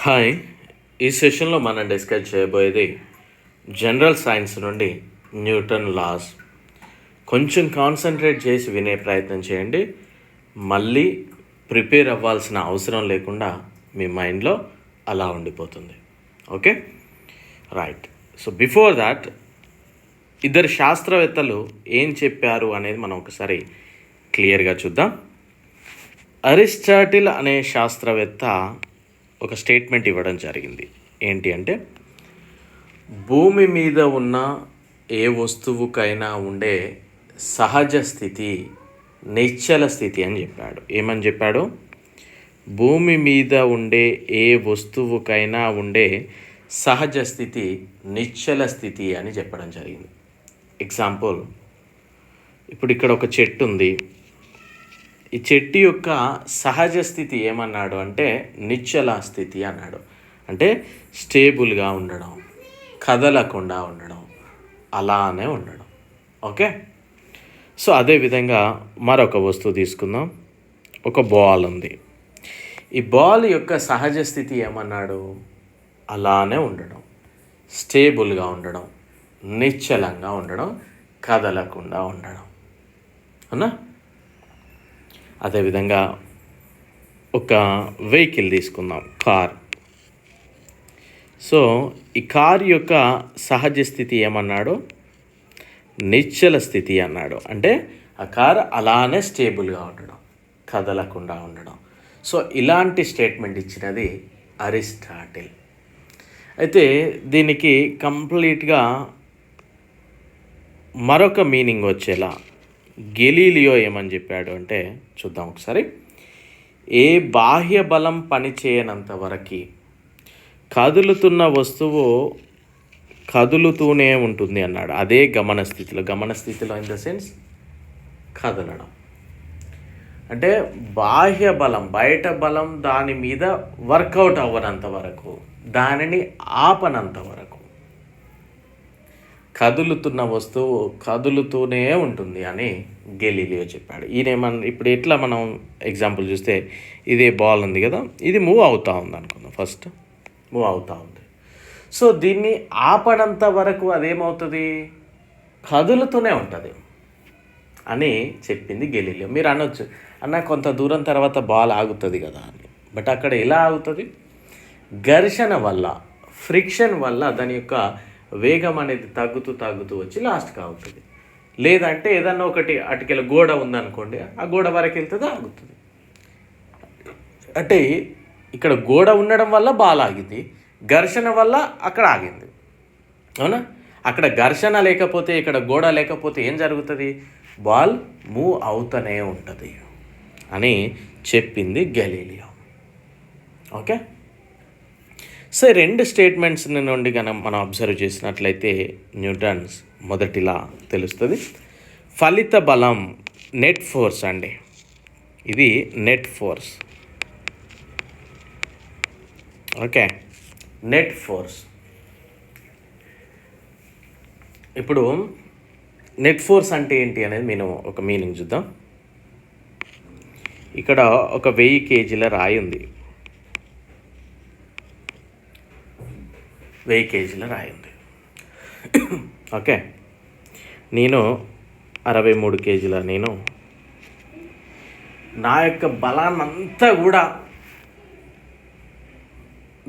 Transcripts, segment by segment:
Hi, ఈ సెషన్లో మనం డిస్కస్ చేయబోయేది జనరల్ సైన్స్ నుండి న్యూటన్ లాస్. కొంచెం కాన్సన్ట్రేట్ చేసి వినే ప్రయత్నం చేయండి. మళ్ళీ ప్రిపేర్ అవ్వాల్సిన అవసరం లేకుండా మీ మైండ్లో అలా ఉండిపోతుంది. Okay, right. So before that ఇద్దరు శాస్త్రవేత్తలు ఏం చెప్పారు అనేది మనం ఒకసారి క్లియర్గా చూద్దాం. అరిస్టాటిల్ అనే శాస్త్రవేత్త ఒక స్టేట్మెంట్ ఇవ్వడం జరిగింది. ఏంటి అంటే, భూమి మీద ఉన్న ఏ వస్తువుకైనా ఉండే సహజ స్థితి నిశ్చల స్థితి అని చెప్పాడు. ఏమని చెప్పాడు? భూమి మీద ఉండే ఏ వస్తువుకైనా ఉండే సహజ స్థితి నిశ్చల స్థితి అని చెప్పడం జరిగింది. ఎగ్జాంపుల్, ఇప్పుడు ఇక్కడ ఒక చెట్టు ఉంది. ఈ చెట్టు యొక్క సహజ స్థితి ఏమన్నాడు అంటే నిశ్చల స్థితి అన్నాడు. అంటే స్టేబుల్గా ఉండడం, కదలకుండా ఉండడం, అలానే ఉండడం. ఓకే, సో అదేవిధంగా మరొక వస్తువు తీసుకుందాం. ఒక బాల్ ఉంది. ఈ బాల్ యొక్క సహజ స్థితి ఏమన్నాడు? అలానే ఉండడం, స్టేబుల్గా ఉండడం, నిశ్చలంగా ఉండడం, కదలకుండా ఉండడం. అవునా? అదేవిధంగా ఒక వెహికల్ తీసుకుందాం, కార్. సో ఈ కార్ యొక్క సహజ స్థితి ఏమన్నాడు? నిశ్చల స్థితి అన్నాడు. అంటే ఆ కార్ అలానే స్టేబుల్గా ఉండడం, కదలకుండా ఉండడం. సో ఇలాంటి స్టేట్మెంట్ ఇచ్చినది అరిస్టాటిల్. అయితే దీనికి కంప్లీట్గా మరొక మీనింగ్ వచ్చేలా గెలీలియో ఏమని చెప్పాడు అంటే చూద్దాం ఒకసారి. ఏ బాహ్య బలం పనిచేయనంత వరకు కదులుతున్న వస్తువు కదులుతూనే ఉంటుంది అన్నాడు. అదే గమన స్థితిలో ఇన్ ద సెన్స్ కదలడం. అంటే బాహ్య బలం, బయట బలం దాని మీద వర్కౌట్ అవ్వనంత వరకు, దానిని ఆపనంత వరకు కదులుతున్న వస్తువు కదులుతూనే ఉంటుంది అని గెలీలియో చెప్పాడు. ఇప్పుడు ఎట్లా మనం ఎగ్జాంపుల్ చూస్తే, ఇదే బాల్ ఉంది కదా, ఇది మూవ్ అవుతూ ఉంది అనుకుందాం. ఫస్ట్ మూవ్ అవుతూ ఉంది. సో దీన్ని ఆపనంత వరకు అదేమవుతుంది? కదులుతూనే ఉంటుంది అని చెప్పింది గెలీలియో. మీరు అనొచ్చు, అన్న కొంత దూరం తర్వాత బాల్ ఆగుతుంది కదా అని. బట్ అక్కడ ఎలా ఆగుతుంది? ఘర్షణ వల్ల, ఫ్రిక్షన్ వల్ల దాని యొక్క వేగం అనేది తగ్గుతూ వచ్చి లాస్ట్కి ఆగుతుంది. లేదంటే ఏదన్నా ఒకటి అటుకెళ్ళి గోడ ఉందనుకోండి, ఆ గోడ వరకు వెళ్తుంది, ఆగుతుంది. అంటే ఇక్కడ గోడ ఉండడం వల్ల బాల్ ఆగింది, ఘర్షణ వల్ల అక్కడ ఆగింది. అవునా? అక్కడ ఘర్షణ లేకపోతే, ఇక్కడ గోడ లేకపోతే ఏం జరుగుతుంది? బాల్ మూవ్ అవుతూనే ఉంటుంది అని చెప్పింది గెలీలియో. ఓకే, సో రెండు స్టేట్మెంట్స్ నుండి కనుక మనం అబ్జర్వ్ చేసినట్లయితే న్యూటన్స్ మొదటిలా తెలుస్తుంది. ఫలిత బలం నెట్ ఫోర్స్ అండి. ఇది net force. Okay, net force. ఇప్పుడు నెట్ ఫోర్స్ అంటే ఏంటి అనేది నేను ఒక మీనింగ్ చూద్దాం. ఇక్కడ ఒక 1000 కేజీల రాయి ఉంది. 1000 కేజీల రాయి ఉంది. ఓకే, నేను 63 కేజీల. నేను నా యొక్క బలాన్నంతా కూడా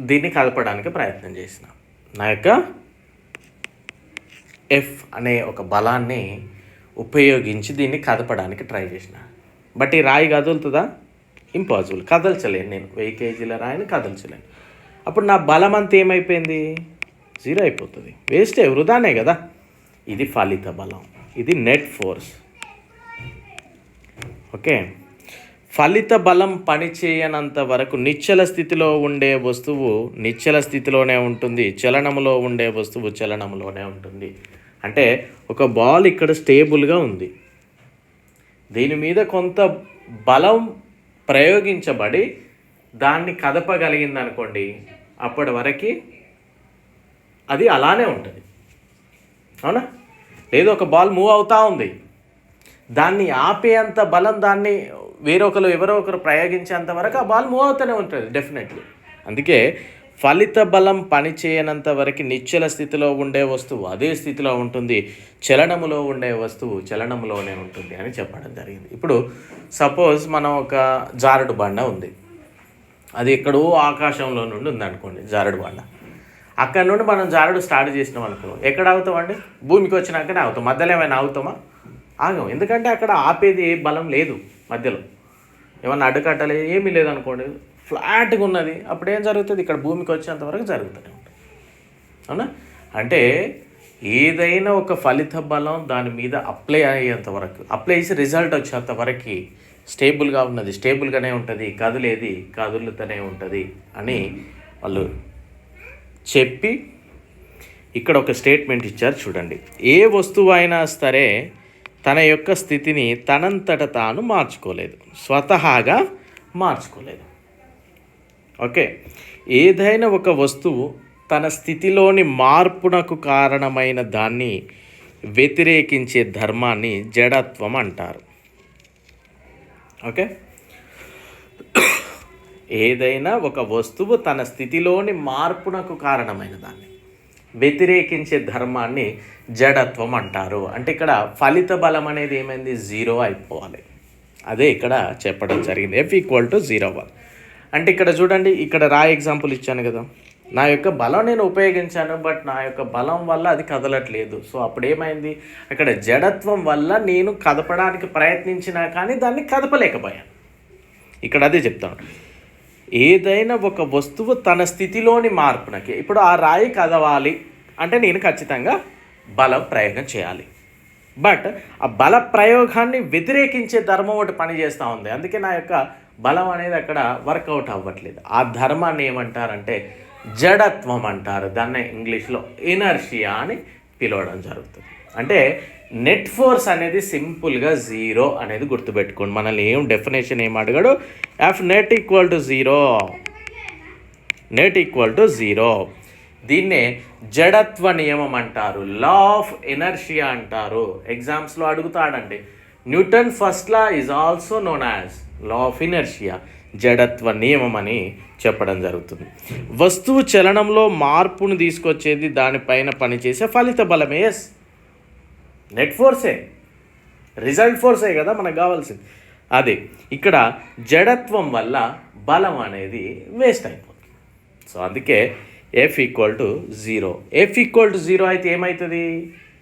దీన్ని కలపడానికి ప్రయత్నం చేసిన. నా యొక్క ఎఫ్ అనే ఒక బలాన్ని ఉపయోగించి దీన్ని కదపడానికి ట్రై చేసిన. బట్ ఈ రాయి కదులుతుందా? ఇంపాసిబుల్. కదల్చలేను. నేను 1000 కేజీల రాయిని కదల్చలేను. అప్పుడు నా బలం అంతా ఏమైపోయింది? 0 అయిపోతుంది. వేస్టే, వృధానే కదా. ఇది ఫలిత బలం, ఇది నెట్ ఫోర్స్. ఓకే, ఫలిత బలం పనిచేయనంత వరకు నిశ్చల స్థితిలో ఉండే వస్తువు నిశ్చల స్థితిలోనే ఉంటుంది, చలనములో ఉండే వస్తువు చలనములోనే ఉంటుంది. అంటే ఒక బాల్ ఇక్కడ స్టేబుల్గా ఉంది, దీని మీద కొంత బలం ప్రయోగించబడి దాన్ని కదపగలిగింది అనుకోండి, అప్పటి వరకు అది అలానే ఉంటుంది. అవునా? లేదు, ఒక బాల్ మూవ్ అవుతూ ఉంది, దాన్ని ఆపేంత బలం దాన్ని ఎవరో ఒకరు ప్రయోగించేంత వరకు ఆ బాల్ మూవ్ అవుతూనే ఉంటుంది డెఫినెట్లీ. అందుకే ఫలిత బలం పనిచేయనంత వరకు నిశ్చల స్థితిలో ఉండే వస్తువు అదే స్థితిలో ఉంటుంది, చలనములో ఉండే వస్తువు చలనములోనే ఉంటుంది అని చెప్పడం జరిగింది. ఇప్పుడు సపోజ్ మనం ఒక జారుడు బండ ఉంది, అది ఎక్కడో ఆకాశంలో నుండి ఉంది అనుకోండి జారుడు బండ. అక్కడ నుండి మనం జారుడు స్టార్ట్ చేసినాం అనుకో, ఎక్కడ ఆగుతామండి? భూమికి వచ్చినాకనే ఆగుతాం. మధ్యలో ఏమైనా ఆగుతామా? ఆగం. ఎందుకంటే అక్కడ ఆపేది ఏ బలం లేదు, మధ్యలో ఏమన్నా అడ్డుకట్టలే ఏమీ లేదనుకోండి, ఫ్లాట్గా ఉన్నది. అప్పుడు ఏం జరుగుతుంది? ఇక్కడ భూమికి వచ్చేంత వరకు జరుగుతూనే ఉంటుంది. అవునా? అంటే ఏదైనా ఒక ఫలిత బలం దాని మీద అప్లై అయ్యేంత వరకు, అప్లై చేసి రిజల్ట్ వచ్చేంత వరకు స్టేబుల్గా ఉన్నది, స్టేబుల్గానే ఉంటుంది, కదిలేది కదులుతూనే ఉంటుంది అని వాళ్ళు చెప్పి ఇక్కడ ఒక స్టేట్మెంట్ ఇచ్చారు చూడండి. ఏ వస్తువు అయినా సరే తన యొక్క స్థితిని తనంతట తాను మార్చుకోలేదు, స్వతహాగా మార్చుకోలేదు. ఓకే, ఏదైనా ఒక వస్తువు తన స్థితిలోని మార్పునకు కారణమైన దాన్ని వ్యతిరేకించే ధర్మాన్ని జడత్వం అంటారు. ఓకే, ఏదైనా ఒక వస్తువు తన స్థితిలోని మార్పునకు కారణమైన దాన్ని వ్యతిరేకించే ధర్మాన్ని జడత్వం అంటారు. అంటే ఇక్కడ ఫలిత బలం అనేది ఏమైంది? 0 అయిపోవాలి. అదే ఇక్కడ చెప్పడం జరిగింది. F=0 అంటే ఇక్కడ చూడండి, ఇక్కడ ఎగ్జాంపుల్ ఇచ్చాను కదా, నా యొక్క బలం నేను ఉపయోగించాను, బట్ నా యొక్క బలం వల్ల అది కదలట్లేదు. సో అప్పుడు ఏమైంది? అక్కడ జడత్వం వల్ల నేను కదపడానికి ప్రయత్నించినా కానీ దాన్ని కదపలేకపోయాను. ఇక్కడ అదే చెప్తాను. ఏదైనా ఒక వస్తువు తన స్థితిలోని మార్పునకి, ఇప్పుడు ఆ రాయి కదవాలి అంటే నేను ఖచ్చితంగా బల ప్రయోగం చేయాలి, బట్ ఆ బల ప్రయోగాన్ని వ్యతిరేకించే ధర్మం ఒకటి పనిచేస్తూ ఉంది. అందుకే నా యొక్క బలం అనేది అక్కడ వర్కౌట్ అవ్వట్లేదు. ఆ ధర్మాన్ని ఏమంటారంటే జడత్వం అంటారు. దాన్ని ఇంగ్లీష్లో ఇనర్షియా అని పిలవడం జరుగుతుంది. అంటే నెట్ ఫోర్స్ అనేది సింపుల్గా 0 అనేది గుర్తుపెట్టుకోండి. మనల్ని డెఫినేషన్ ఏం అడిగాడు? F net =0, net =0. దీన్నే జడత్వ నియమం అంటారు, లా ఆఫ్ ఇనర్షియా అంటారు. ఎగ్జామ్స్లో అడుగుతాడండి. Newton first law is also known as law of inertia, జడత్వ నియమం అని చెప్పడం జరుగుతుంది. వస్తువు చలనంలో మార్పును తీసుకొచ్చేది దానిపైన పనిచేసే ఫలిత బలమే. ఎస్, నెట్ ఫోర్సే, రిజల్ట్ ఫోర్సే కదా మనకు కావాల్సింది. అదే ఇక్కడ జడత్వం వల్ల బలం అనేది వేస్ట్ అయిపోతుంది. సో అందుకే F=0. F=0 అయితే ఏమవుతుంది?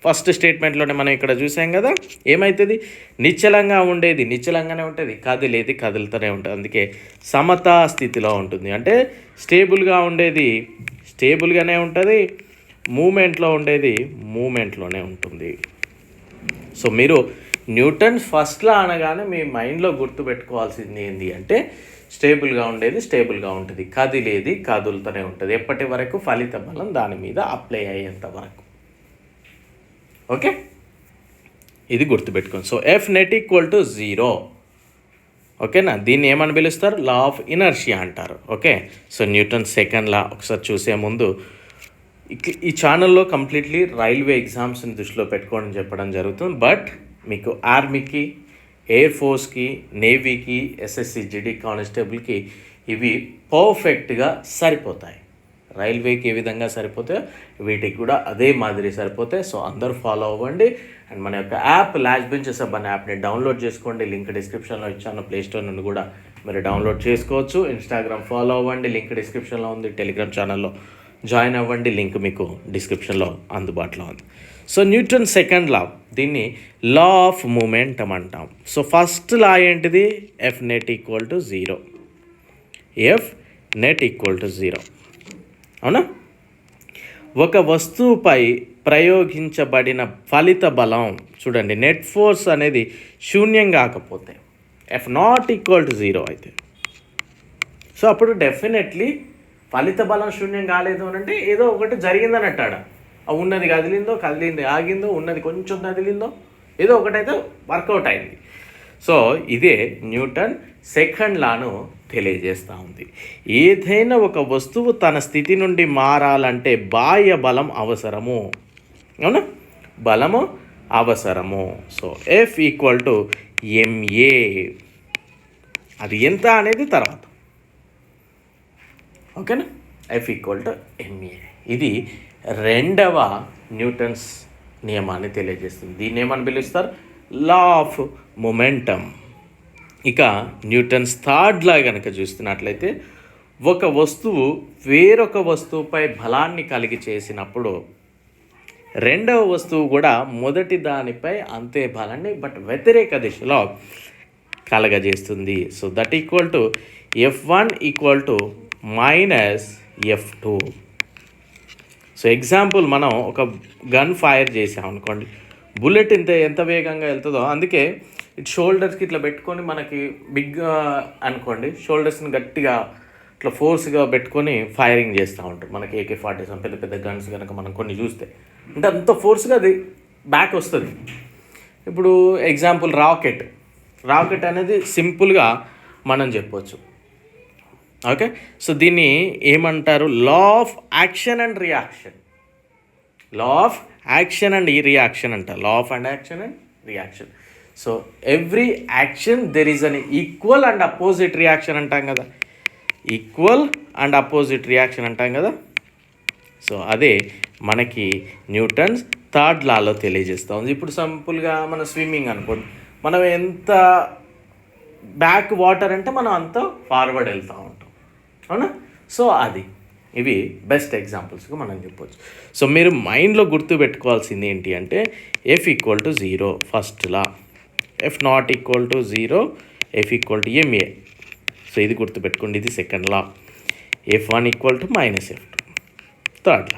ఫస్ట్ స్టేట్మెంట్లోనే మనం ఇక్కడ చూసాం కదా, ఏమవుతుంది? నిశ్చలంగా ఉండేది నిశ్చలంగానే ఉంటుంది, కదిలేది కదులుతూనే ఉంటుంది. అందుకే సమతా స్థితిలో ఉంటుంది. అంటే స్టేబుల్గా ఉండేది స్టేబుల్గానే ఉంటుంది, మూమెంట్లో ఉండేది మూమెంట్లోనే ఉంటుంది. సో మీరు న్యూటన్ ఫస్ట్ లా అనగానే మీ మైండ్లో గుర్తుపెట్టుకోవాల్సింది ఏంటి అంటే స్టేబుల్గా ఉండేది స్టేబుల్గా ఉంటుంది, కదిలేది కదులుతూనే ఉంటుంది, ఎప్పటి వరకు? ఫలిత బలం దాని మీద అప్లై అయ్యేంత వరకు. ఓకే, ఇది గుర్తుపెట్టుకోండి. So F net =0. ఓకేనా? దీన్ని ఏమని పిలుస్తారు? లా ఆఫ్ ఇనర్షియా అంటారు. ఓకే, సో న్యూటన్ సెకండ్ లా ఒకసారి చూసే ముందు ఈ ఛానల్లో కంప్లీట్లీ రైల్వే ఎగ్జామ్స్ని దృష్టిలో పెట్టుకోవడం చెప్పడం జరుగుతుంది. బట్ మీకు ఆర్మీకి, ఎయిర్ ఫోర్స్కి, నేవీకి, ఎస్ఎస్సి జీడీ కానిస్టేబుల్కి ఇవి పర్ఫెక్ట్గా సరిపోతాయి. రైల్వేకి ఏ విధంగా సరిపోతాయో వీటికి కూడా అదే మాదిరి సరిపోతాయి. సో అందరూ ఫాలో అవ్వండి. అండ్ మన యొక్క యాప్ లాస్ట్ బెంచెస్ అనే యాప్ని డౌన్లోడ్ చేసుకోండి. లింక్ డిస్క్రిప్షన్లో ఇచ్చాను. ప్లేస్టోర్ నుండి కూడా మీరు డౌన్లోడ్ చేసుకోవచ్చు. ఇన్స్టాగ్రామ్ ఫాలో అవ్వండి, లింక్ డిస్క్రిప్షన్లో ఉంది. టెలిగ్రామ్ ఛానల్లో జాయిన్ అవ్వండి, లింక్ మీకు డిస్క్రిప్షన్లో అందుబాటులో ఉంది. సో న్యూటన్ సెకండ్ లా, దీన్ని లా ఆఫ్ మూమెంటం అంటాం. సో ఫస్ట్ లా ఏంటిది? F net =0. F net =0. అవునా? ఒక వస్తువుపై ప్రయోగించబడిన ఫలిత బలం చూడండి, నెట్ ఫోర్స్ అనేది శూన్యం కాకపోతే F=0 అయితే, సో అప్పుడు డెఫినెట్లీ ఫలిత బలం శూన్యం కాలేదు అని అంటే ఏదో ఒకటి జరిగిందని అంటాడు. ఉన్నది కదిలిందో, కదిలింది ఆగిందో, ఉన్నది కొంచెం కదిలిందో, ఏదో ఒకటైతే వర్కౌట్ అయింది. సో ఇదే న్యూటన్ సెకండ్ లాను తెలియజేస్తూ ఉంది. ఏదైనా ఒక వస్తువు తన స్థితి నుండి మారాలంటే బాహ్య బలం అవసరము. అవునా? బలము అవసరము. So F=ma. అది ఎంత అనేది తర్వాత. ఓకేనా? F equal to MA. ఇది రెండవ న్యూటన్స్ నియమాన్ని తెలియజేస్తుంది. దీన్ని ఏమని పిలుస్తారు? Law of momentum. ఇక న్యూటన్స్ థర్డ్ లా కనుక చూస్తున్నట్లయితే, ఒక వస్తువు వేరొక వస్తువుపై బలాన్ని కలిగి చేసినప్పుడు రెండవ వస్తువు కూడా మొదటి దానిపై అంతే బలాన్ని బట్ వ్యతిరేక దిశలో కలగజేస్తుంది. So that equal to F1 equal to minus F2. So ఎగ్జాంపుల్, మనం ఒక గన్ ఫైర్ చేసాం అనుకోండి, బుల్లెట్ ఎంత వేగంగా వెళ్తుందో, అందుకే ఇటు షోల్డర్స్కి ఇట్లా పెట్టుకొని మనకి బిగ్గా అనుకోండి, షోల్డర్స్ని గట్టిగా ఇట్లా ఫోర్స్గా పెట్టుకొని ఫైరింగ్ చేస్తూ ఉంటారు. మనకి AK-47 పెద్ద పెద్ద గన్స్ కనుక మనం కొన్ని చూస్తే, అంటే అంత ఫోర్స్గా అది బ్యాక్ వస్తుంది. ఇప్పుడు ఎగ్జాంపుల్ రాకెట్ అనేది సింపుల్గా మనం చెప్పవచ్చు. ఓకే, సో దీన్ని ఏమంటారు? Law of action and reaction. Law of action and reaction అంటారు. Law of and action and reaction. So every action there is an equal and opposite reaction అంటాం కదా, ఈక్వల్ అండ్ అపోజిట్ రియాక్షన్ అంటాం కదా. So అదే మనకి Newton's third లాలో తెలియజేస్తూ ఉంది. ఇప్పుడు సింపుల్గా మన స్విమ్మింగ్ అనుకోండి, మనం ఎంత బ్యాక్ వాటర్ అంటే మనం అంత ఫార్వర్డ్ వెళ్తూ ఉంటాం, అవునా? సో అది ఇవి బెస్ట్ ఎగ్జాంపుల్స్గా మనం చెప్పవచ్చు. సో మీరు మైండ్లో గుర్తుపెట్టుకోవాల్సింది ఏంటి అంటే, F equal to 0 first law, F not equal to 0, F equal to MA. So ఇది గుర్తుపెట్టుకోండి, ఇది second law. F1 equal to minus F2 third law.